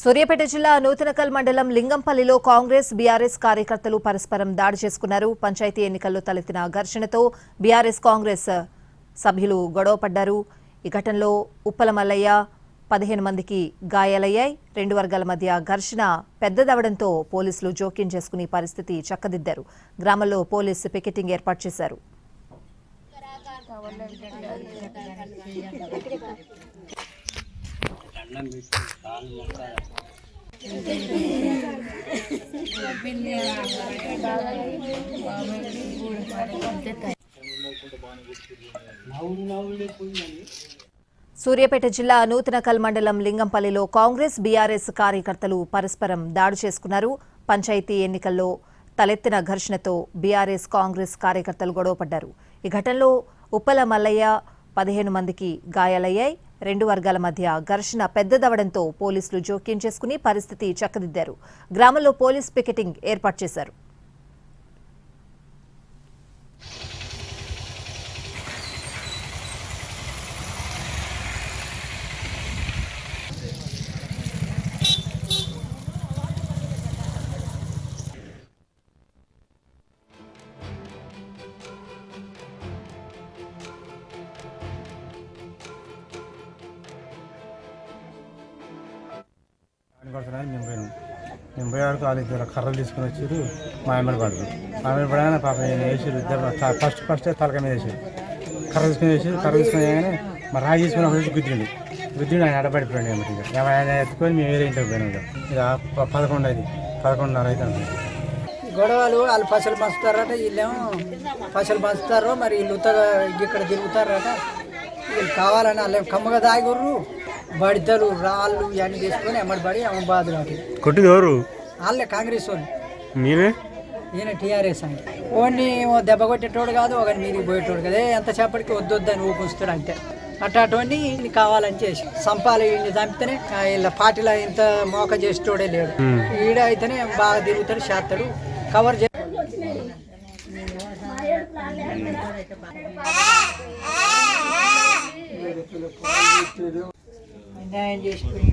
సూర్యాపేట జిల్లా నూతనకల్ మండలం లింగంపల్లిలో కాంగ్రెస్ బీఆర్ఎస్ కార్యకర్తలు పరస్పరం దాడి చేసుకున్నారు. పంచాయతీ ఎన్నికల్లో తలెత్తిన ఘర్షణతో బీఆర్ఎస్ కాంగ్రెస్ సభ్యులు గొడవపడ్డారు. ఈ ఘటనలో ఉప్పల మల్లయ్య 15 మందికి గాయాలయ్యాయి. రెండు వర్గాల మధ్య ఘర్షణ పెద్దదవడంతో పోలీసులు జోక్యం చేసుకుని పరిస్థితి చక్కదిద్దారు. గ్రామంలో పోలీసు పికెటింగ్ ఏర్పాటు చేశారు. సూర్యాపేట జిల్లా నూతనకల్ మండలం లింగంపల్లిలో కాంగ్రెస్ బీఆర్ఎస్ కార్యకర్తలు పరస్పరం దాడి చేసుకున్నారు. పంచాయతీ ఎన్నికల్లో తలెత్తిన ఘర్షణతో బీఆర్ఎస్ కాంగ్రెస్ కార్యకర్తలు గొడవపడ్డారు. ఈ ఘటనలో ఉప్పల మల్లయ్య 15 మందికి గాయాలయ్యాయి. రెండు వర్గాల మధ్య ఘర్షణ పెద్దదవడంతో పోలీసులు జోక్యం చేసుకుని పరిస్థితి చక్కదిద్దారు. గ్రామంలో పోలీస్ పికెటింగ్ ఏర్పాటు చేశారు. మేము పోయేవారికి వాళ్ళు ఇద్దరు కర్రలు తీసుకుని వచ్చారు. మా ఎమ్మడి పడరు. మా ఎమ్మడి పడగానే పాప వేసారు. ఇద్దరు ఫస్ట్ తలక మీద వేసారు. కర్ర తీసుకుని వేయగానే మా రాయి తీసుకుని ఒక గుద్దిండు ఆయన అడబడిపోయాడు. ఏమిటి ఆయన ఎత్తుకొని మేము వేరే ఇంటికి పోయినాం. ఇక 11:30 అయితే గొడవలు వాళ్ళు పసలు పంచుతారట, వీళ్ళేమో పసలు పంచుతారో మరి వీళ్ళు ఇక్కడ తిరుగుతారట. వీళ్ళు కావాలని వాళ్ళు కమ్మగా దాగుర్రు, బడిద్దరు రాళ్ళు ఇవన్నీ తీసుకొని ఎమ్మడి అమ్మ బాధలు కొట్టింది ఎవరు? వాళ్ళే కాంగ్రెస్ వాళ్ళు. మీరే? ఈయన టీఆర్ఎస్ ఆయన. ఓన్ని దెబ్బ కొట్టేటోడు కాదు, ఒకని మీదికి పోయేటోడు కదా. ఎంతసేపటికి వద్దని ఊపిస్తాడు అంతే. అట్లాంటివన్నీ ఇన్ని కావాలని చేసి సంపాలి. ఇన్ని చంపితేనే వీళ్ళ పార్టీలో ఇంత మోక చేసేటోడే లేడు. ఈడ అయితేనే బాగా తిరుగుతాడు, చేస్తాడు, కవర్ చే న్యాయం చేసుకుని